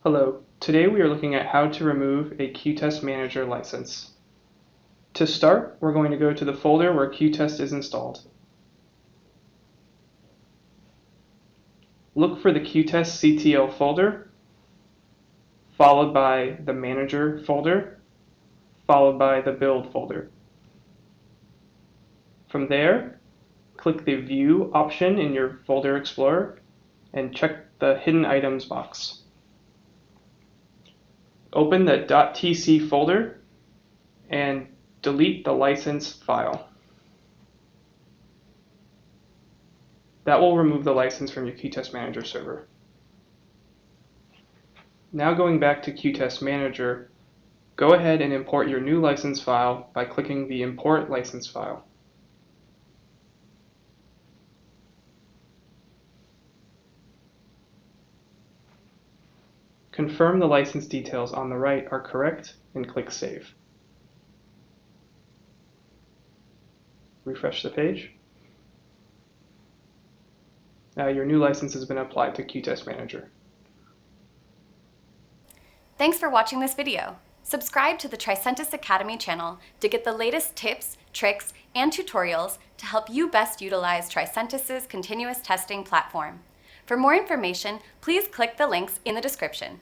Hello, today we are looking at how to remove a qTest Manager license. To start, we're going to go to the folder where qTest is installed. Look for the qTest CTL folder, followed by the Manager folder, followed by the Build folder. From there, click the View option in your Folder Explorer and check the Hidden Items box. Open the .tc folder and delete the license file. That will remove the license from your qTest Manager server. Now going back to qTest Manager, go ahead and import your new license file by clicking the Import License File. Confirm the license details on the right are correct and click Save. Refresh the page. Now your new license has been applied to qTest Manager. Thanks for watching this video. Subscribe to the Tricentis Academy channel to get the latest tips, tricks, and tutorials to help you best utilize Tricentis' continuous testing platform. For more information, please click the links in the description.